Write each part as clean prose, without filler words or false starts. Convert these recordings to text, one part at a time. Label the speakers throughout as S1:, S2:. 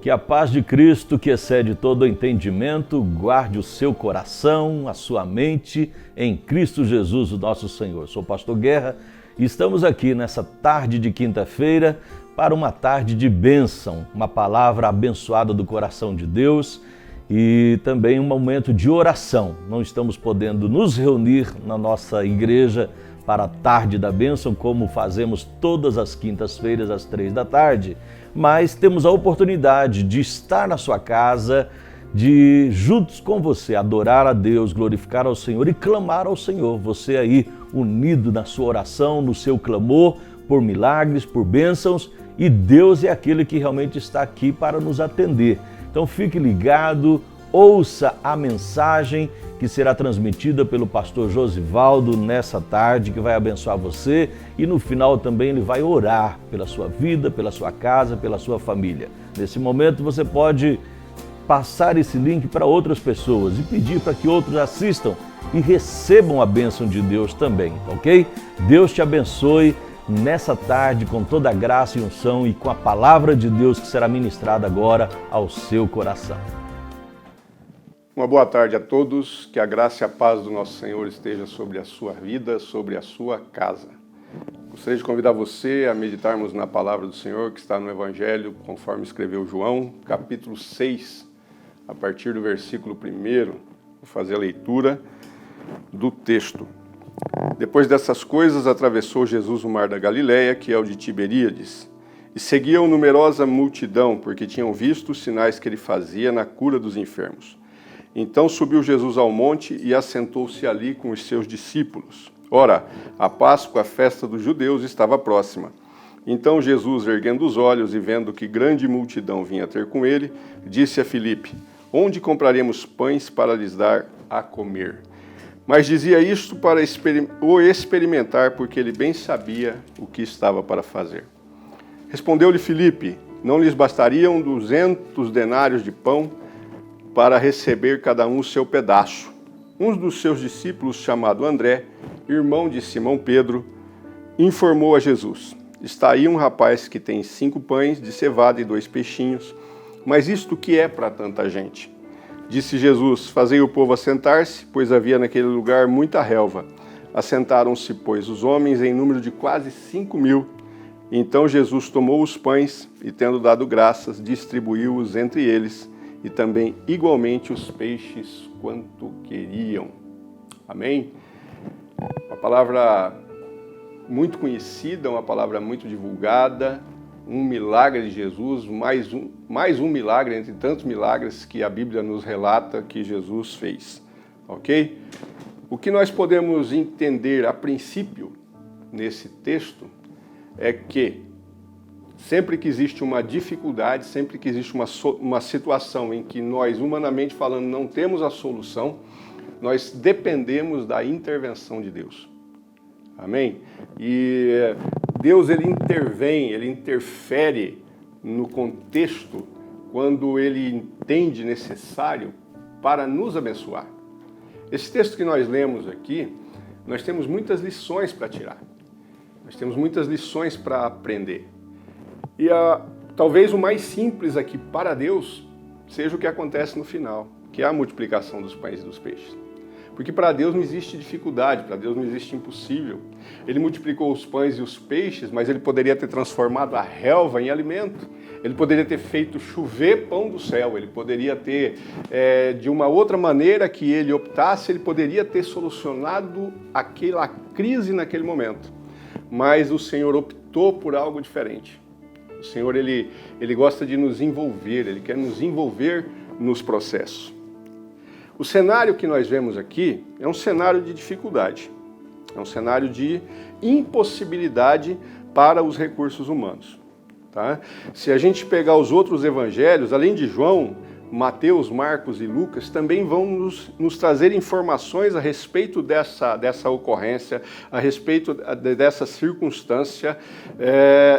S1: Que a paz de Cristo, que excede todo o entendimento, guarde o seu coração, a sua mente em Cristo Jesus, o nosso Senhor. Sou o Pastor Guerra e estamos aqui nessa tarde de quinta-feira para uma tarde de bênção, uma palavra abençoada do coração de Deus e também um momento de oração. Não estamos podendo nos reunir na nossa igreja para a tarde da bênção, como fazemos todas as quintas-feiras às 3 da tarde, mas temos a oportunidade de estar na sua casa, de juntos com você adorar a Deus, glorificar ao Senhor e clamar ao Senhor. Você aí unido na sua oração, no seu clamor por milagres, por bênçãos, e Deus é aquele que realmente está aqui para nos atender. Então fique ligado, ouça a mensagem que será transmitida pelo pastor Josivaldo nessa tarde, que vai abençoar você, e no final também ele vai orar pela sua vida, pela sua casa, pela sua família. Nesse momento você pode passar esse link para outras pessoas e pedir para que outros assistam e recebam a bênção de Deus também, ok? Deus te abençoe nessa tarde com toda a graça e unção e com a palavra de Deus que será ministrada agora ao seu coração.
S2: Uma boa tarde a todos, que a graça e a paz do nosso Senhor esteja sobre a sua vida, sobre a sua casa. Gostaria de convidar você a meditarmos na palavra do Senhor que está no Evangelho, conforme escreveu João, capítulo 6, a partir do versículo 1, vou fazer a leitura do texto. Depois dessas coisas, atravessou Jesus o mar da Galileia, que é o de Tiberíades, e seguiam numerosa multidão, porque tinham visto os sinais que ele fazia na cura dos enfermos. Então subiu Jesus ao monte e assentou-se ali com os seus discípulos. Ora, a Páscoa, a festa dos judeus, estava próxima. Então Jesus, erguendo os olhos e vendo que grande multidão vinha ter com ele, disse a Filipe: onde compraremos pães para lhes dar a comer? Mas dizia isto para o experimentar, porque ele bem sabia o que estava para fazer. Respondeu-lhe Filipe: não lhes bastariam 200 denários de pão para receber cada um o seu pedaço? Um dos seus discípulos, chamado André, irmão de Simão Pedro, informou a Jesus: está aí um rapaz que tem 5 pães de cevada e 2 peixinhos, mas isto que é para tanta gente? Disse Jesus: fazei o povo assentar-se, pois havia naquele lugar muita relva. Assentaram-se, pois, os homens em número de quase 5.000. Então Jesus tomou os pães e, tendo dado graças, distribuiu-os entre eles, e também igualmente os peixes quanto queriam. Amém? Uma palavra muito conhecida, uma palavra muito divulgada, um milagre de Jesus, mais um milagre entre tantos milagres que a Bíblia nos relata que Jesus fez. Ok? O que nós podemos entender a princípio nesse texto é que sempre que existe uma dificuldade, sempre que existe uma situação em que nós, humanamente falando, não temos a solução, nós dependemos da intervenção de Deus. Amém? E Deus, ele intervém, ele interfere no contexto quando ele entende necessário para nos abençoar. Esse texto que nós lemos aqui, nós temos muitas lições para tirar. Nós temos muitas lições para aprender. E talvez o mais simples aqui para Deus seja o que acontece no final, que é a multiplicação dos pães e dos peixes. Porque para Deus não existe dificuldade, para Deus não existe impossível. Ele multiplicou os pães e os peixes, mas ele poderia ter transformado a relva em alimento. Ele poderia ter feito chover pão do céu. Ele poderia ter, de uma outra maneira que ele optasse, ele poderia ter solucionado aquela crise naquele momento. Mas o Senhor optou por algo diferente. O Senhor, ele gosta de nos envolver, ele quer nos envolver nos processos. O cenário que nós vemos aqui é um cenário de dificuldade, é um cenário de impossibilidade para os recursos humanos. Tá? Se a gente pegar os outros evangelhos, além de João, Mateus, Marcos e Lucas, também vão nos trazer informações a respeito dessa ocorrência, a respeito dessa circunstância,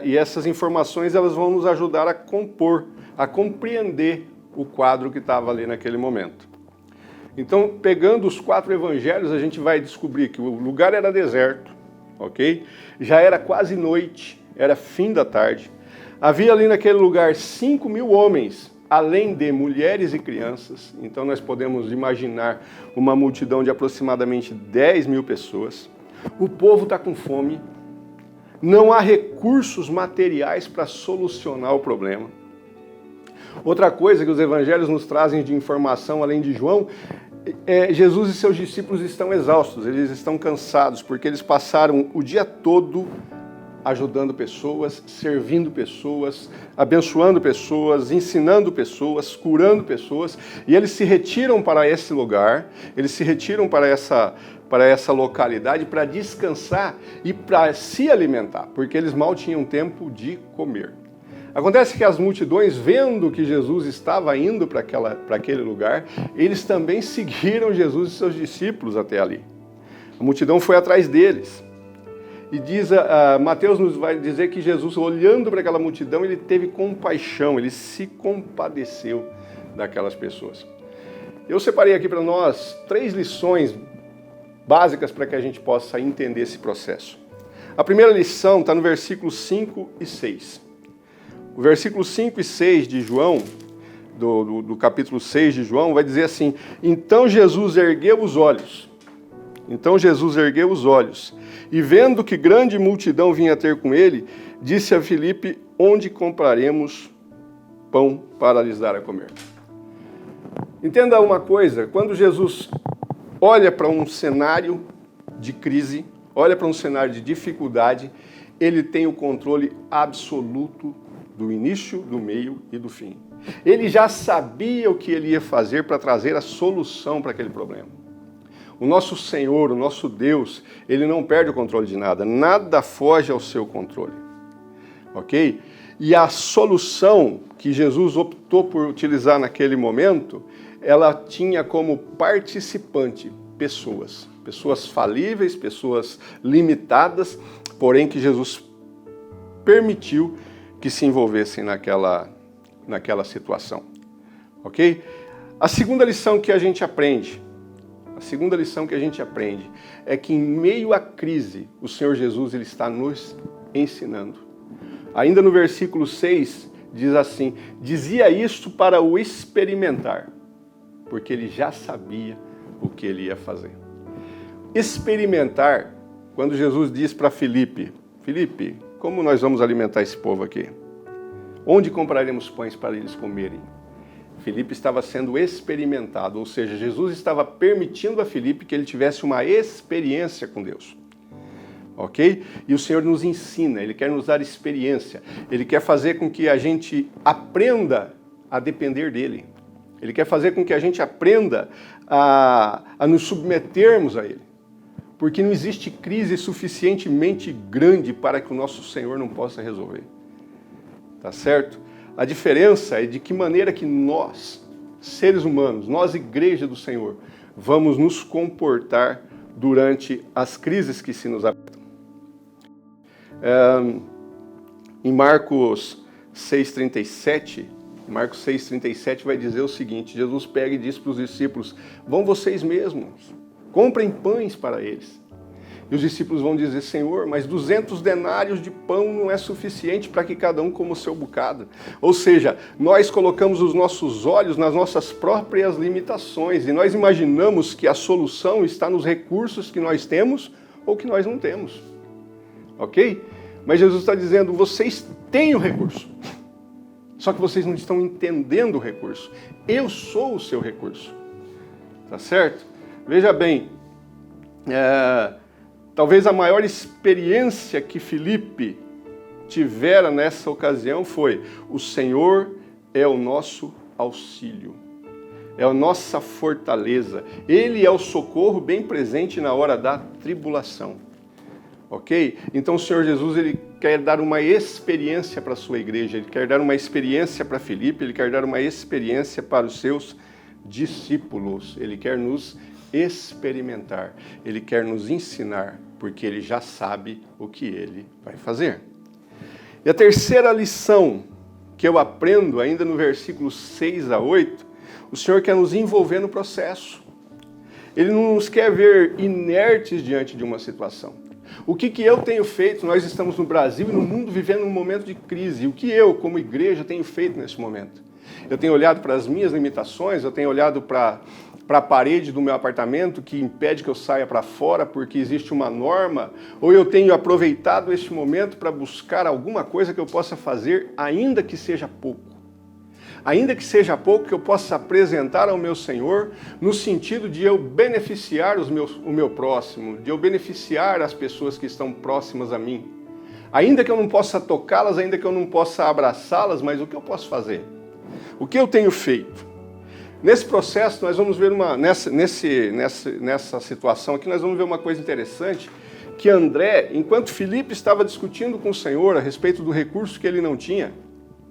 S2: e essas informações elas vão nos ajudar a compor, a compreender o quadro que estava ali naquele momento. Então, pegando os 4 evangelhos, a gente vai descobrir que o lugar era deserto, ok? Já era quase noite, era fim da tarde. Havia ali naquele lugar 5.000 homens, além de mulheres e crianças. Então nós podemos imaginar uma multidão de aproximadamente 10.000 pessoas. O povo está com fome, não há recursos materiais para solucionar o problema. Outra coisa que os evangelhos nos trazem de informação, além de João, Jesus e seus discípulos estão exaustos, eles estão cansados, porque eles passaram o dia todo ajudando pessoas, servindo pessoas, abençoando pessoas, ensinando pessoas, curando pessoas, e eles se retiram para esse lugar, eles se retiram para essa localidade para descansar e para se alimentar, porque eles mal tinham tempo de comer. Acontece que as multidões, vendo que Jesus estava indo para aquele lugar, eles também seguiram Jesus e seus discípulos até ali. A multidão foi atrás deles. E Mateus nos vai dizer que Jesus, olhando para aquela multidão, ele teve compaixão, ele se compadeceu daquelas pessoas. Eu separei aqui para nós 3 lições básicas para que a gente possa entender esse processo. A primeira lição está no versículo 5 e 6. O versículo 5 e 6 de João, do capítulo 6 de João, vai dizer assim: Então Jesus ergueu os olhos, e vendo que grande multidão vinha ter com ele, disse a Filipe: Onde compraremos pão para lhes dar a comer? Entenda uma coisa, quando Jesus olha para um cenário de crise, olha para um cenário de dificuldade, ele tem o controle absoluto do início, do meio e do fim. Ele já sabia o que ele ia fazer para trazer a solução para aquele problema. O nosso Senhor, o nosso Deus, ele não perde o controle de nada, nada foge ao seu controle, ok? E a solução que Jesus optou por utilizar naquele momento, ela tinha como participante pessoas falíveis, pessoas limitadas, porém que Jesus permitiu que se envolvessem naquela situação, ok? A segunda lição que a gente aprende é que em meio à crise, o Senhor Jesus ele está nos ensinando. Ainda no versículo 6, diz assim: dizia isto para o experimentar, porque ele já sabia o que ele ia fazer. Experimentar, quando Jesus diz para Filipe, como nós vamos alimentar esse povo aqui? Onde compraremos pães para eles comerem? Filipe estava sendo experimentado, ou seja, Jesus estava permitindo a Filipe que ele tivesse uma experiência com Deus. Ok? E o Senhor nos ensina, Ele quer nos dar experiência, Ele quer fazer com que a gente aprenda a depender dEle. Ele quer fazer com que a gente aprenda a nos submetermos a Ele. Porque não existe crise suficientemente grande para que o nosso Senhor não possa resolver. Tá certo? A diferença é de que maneira que nós, seres humanos, nós, igreja do Senhor, vamos nos comportar durante as crises que se nos apresentam. Em Marcos 6,37 vai dizer o seguinte: Jesus pega e diz para os discípulos: vão vocês mesmos, comprem pães para eles. E os discípulos vão dizer: Senhor, mas 200 denários de pão não é suficiente para que cada um coma o seu bocado. Ou seja, nós colocamos os nossos olhos nas nossas próprias limitações e nós imaginamos que a solução está nos recursos que nós temos ou que nós não temos. Ok? Mas Jesus está dizendo: vocês têm o recurso, só que vocês não estão entendendo o recurso. Eu sou o seu recurso. Tá certo? Veja bem, talvez a maior experiência que Filipe tivera nessa ocasião foi: o Senhor é o nosso auxílio, é a nossa fortaleza. Ele é o socorro bem presente na hora da tribulação. Ok? Então o Senhor Jesus ele quer dar uma experiência para a sua igreja, Ele quer dar uma experiência para Filipe, Ele quer dar uma experiência para os seus discípulos. Ele quer nos experimentar, Ele quer nos ensinar, porque Ele já sabe o que Ele vai fazer. E a terceira lição que eu aprendo, ainda no versículo 6 a 8, o Senhor quer nos envolver no processo. Ele não nos quer ver inertes diante de uma situação. O que eu tenho feito? Nós estamos no Brasil e no mundo vivendo um momento de crise. O que eu, como igreja, tenho feito nesse momento? Eu tenho olhado para as minhas limitações, eu tenho olhado para a parede do meu apartamento que impede que eu saia para fora porque existe uma norma, ou eu tenho aproveitado este momento para buscar alguma coisa que eu possa fazer, ainda que seja pouco. Ainda que seja pouco, que eu possa apresentar ao meu Senhor, no sentido de eu beneficiar o meu próximo, de eu beneficiar as pessoas que estão próximas a mim. Ainda que eu não possa tocá-las, ainda que eu não possa abraçá-las, mas o que eu posso fazer? O que eu tenho feito? Nesse processo, nós vamos ver nessa situação aqui, nós vamos ver uma coisa interessante, que André, enquanto Filipe estava discutindo com o Senhor a respeito do recurso que ele não tinha,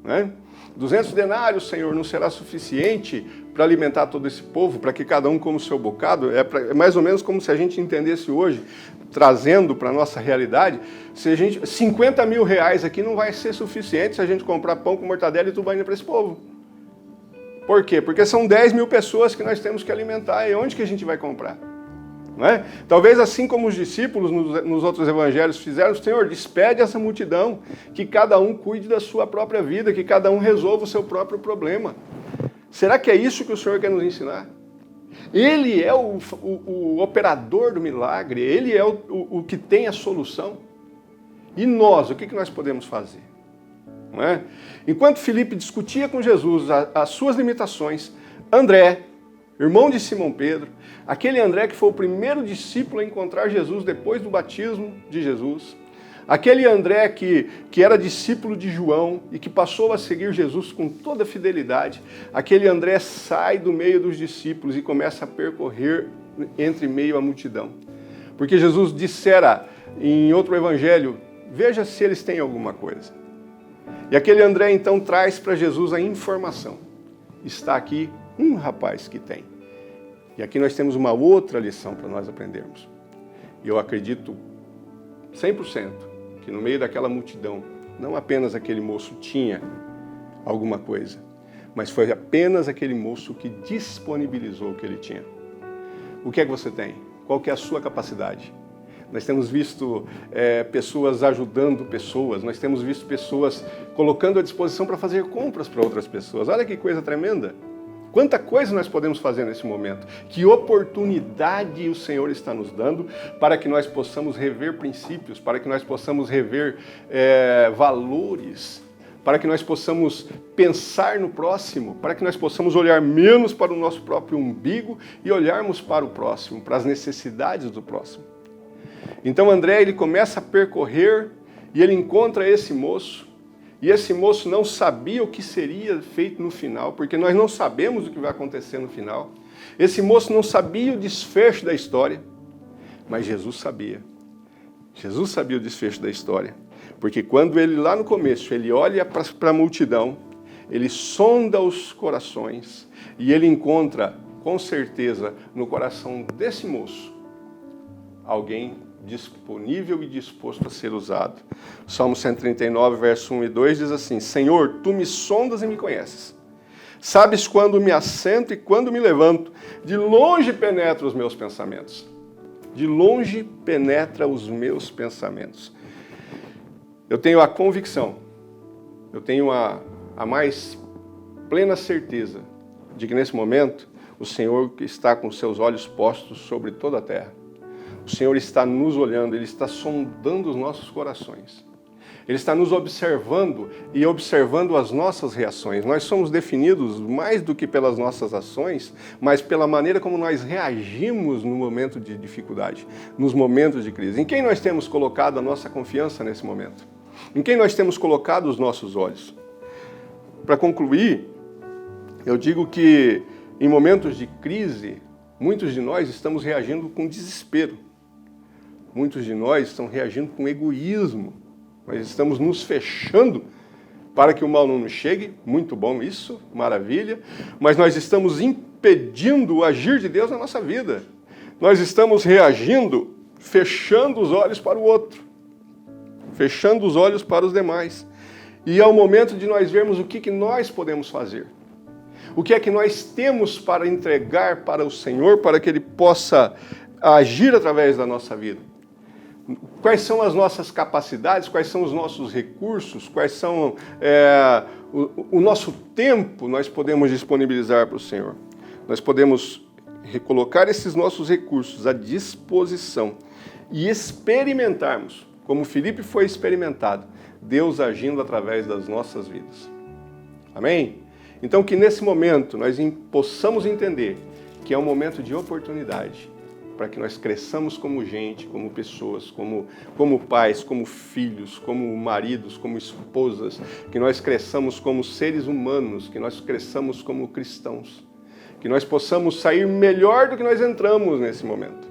S2: né? 200 denários, Senhor, não será suficiente para alimentar todo esse povo, para que cada um coma o seu bocado? É mais ou menos como se a gente entendesse hoje, trazendo para a nossa realidade, 50 mil reais aqui não vai ser suficiente se a gente comprar pão com mortadela e tubaína para esse povo. Por quê? Porque são 10 mil pessoas que nós temos que alimentar, e onde que a gente vai comprar? Não é? Talvez assim como os discípulos nos outros evangelhos fizeram, Senhor, despede essa multidão, que cada um cuide da sua própria vida, que cada um resolva o seu próprio problema. Será que é isso que o Senhor quer nos ensinar? Ele é o operador do milagre, ele é o que tem a solução. E nós, o que nós podemos fazer? Não é? Enquanto Filipe discutia com Jesus as suas limitações, André, irmão de Simão Pedro, aquele André que foi o primeiro discípulo a encontrar Jesus depois do batismo de Jesus, aquele André que era discípulo de João e que passou a seguir Jesus com toda fidelidade, aquele André sai do meio dos discípulos e começa a percorrer entre meio à multidão. Porque Jesus dissera em outro evangelho, veja se eles têm alguma coisa. E aquele André então traz para Jesus a informação. Está aqui um rapaz que tem. E aqui nós temos uma outra lição para nós aprendermos. E eu acredito 100% que no meio daquela multidão, não apenas aquele moço tinha alguma coisa, mas foi apenas aquele moço que disponibilizou o que ele tinha. O que é que você tem? Qual que é a sua capacidade? Nós temos visto pessoas ajudando pessoas, nós temos visto pessoas colocando à disposição para fazer compras para outras pessoas. Olha que coisa tremenda! Quanta coisa nós podemos fazer nesse momento. Que oportunidade o Senhor está nos dando para que nós possamos rever princípios, para que nós possamos rever valores, para que nós possamos pensar no próximo, para que nós possamos olhar menos para o nosso próprio umbigo e olharmos para o próximo, para as necessidades do próximo. Então André, ele começa a percorrer e ele encontra esse moço. E esse moço não sabia o que seria feito no final, porque nós não sabemos o que vai acontecer no final. Esse moço não sabia o desfecho da história, mas Jesus sabia. Jesus sabia o desfecho da história, porque quando ele lá no começo, ele olha para a multidão, ele sonda os corações e ele encontra, com certeza, no coração desse moço, alguém disponível e disposto a ser usado. Salmo 139, verso 1 e 2 diz assim: Senhor, tu me sondas e me conheces. Sabes quando me assento e quando me levanto. De longe penetra os meus pensamentos. De longe penetra os meus pensamentos. Eu tenho a convicção, eu tenho a mais plena certeza de que nesse momento o Senhor está com seus olhos postos sobre toda a terra. O Senhor está nos olhando, Ele está sondando os nossos corações. Ele está nos observando e observando as nossas reações. Nós somos definidos mais do que pelas nossas ações, mas pela maneira como nós reagimos no momento de dificuldade, nos momentos de crise. Em quem nós temos colocado a nossa confiança nesse momento? Em quem nós temos colocado os nossos olhos? Para concluir, eu digo que em momentos de crise, muitos de nós estamos reagindo com desespero. Muitos de nós estão reagindo com egoísmo. Nós estamos nos fechando para que o mal não nos chegue. Muito bom isso, maravilha. Mas nós estamos impedindo o agir de Deus na nossa vida. Nós estamos reagindo, fechando os olhos para o outro. Fechando os olhos para os demais. E é o momento de nós vermos o que nós podemos fazer. O que é que nós temos para entregar para o Senhor, para que Ele possa agir através da nossa vida. Quais são as nossas capacidades, quais são os nossos recursos, quais são o nosso tempo nós podemos disponibilizar para o Senhor. Nós podemos recolocar esses nossos recursos à disposição e experimentarmos, como Filipe foi experimentado, Deus agindo através das nossas vidas. Amém? Então que nesse momento nós possamos entender que é um momento de oportunidade para que nós cresçamos como gente, como pessoas, como pais, como filhos, como maridos, como esposas, que nós cresçamos como seres humanos, que nós cresçamos como cristãos, que nós possamos sair melhor do que nós entramos nesse momento.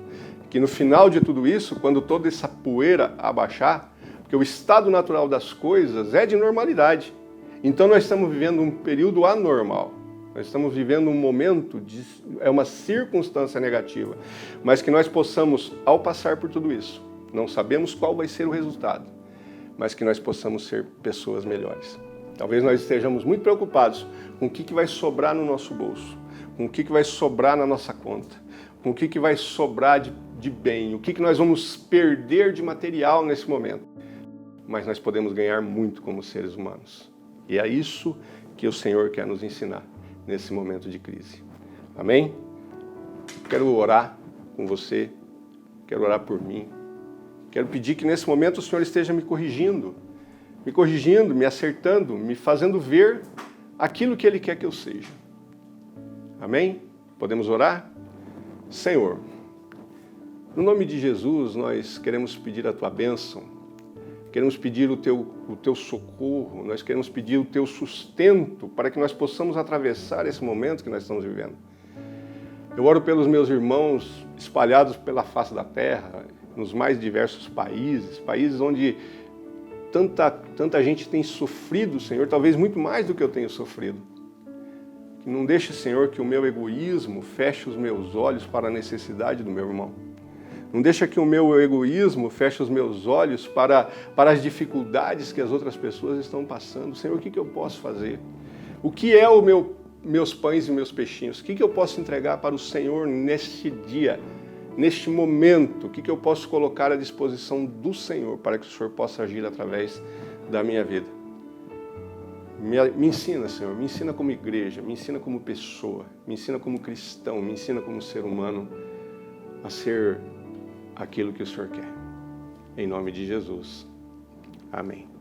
S2: Que no final de tudo isso, quando toda essa poeira abaixar, porque o estado natural das coisas é de normalidade. Então nós estamos vivendo um período anormal. Nós estamos vivendo um momento, é uma circunstância negativa, mas que nós possamos, ao passar por tudo isso, não sabemos qual vai ser o resultado, mas que nós possamos ser pessoas melhores. Talvez nós estejamos muito preocupados com o que vai sobrar no nosso bolso, com o que vai sobrar na nossa conta, com o que vai sobrar de bem, o que nós vamos perder de material nesse momento. Mas nós podemos ganhar muito como seres humanos. E é isso que o Senhor quer nos ensinar nesse momento de crise. Amém? Quero orar com você, quero orar por mim. Quero pedir que nesse momento o Senhor esteja me corrigindo, me acertando, me fazendo ver aquilo que Ele quer que eu seja. Amém? Podemos orar? Senhor, no nome de Jesus, nós queremos pedir a Tua bênção, queremos pedir o teu socorro, nós queremos pedir o Teu sustento para que nós possamos atravessar esse momento que nós estamos vivendo. Eu oro pelos meus irmãos espalhados pela face da terra, nos mais diversos países onde tanta gente tem sofrido, Senhor, talvez muito mais do que eu tenho sofrido. Que não deixe, Senhor, que o meu egoísmo feche os meus olhos para a necessidade do meu irmão. Não deixa que o meu egoísmo feche os meus olhos para as dificuldades que as outras pessoas estão passando. Senhor, o que eu posso fazer? O que é meus pães e meus peixinhos? O que eu posso entregar para o Senhor neste dia, neste momento? O que eu posso colocar à disposição do Senhor para que o Senhor possa agir através da minha vida? Me ensina, Senhor, me ensina como igreja, me ensina como pessoa, me ensina como cristão, me ensina como ser humano a ser aquilo que o Senhor quer. Em nome de Jesus. Amém.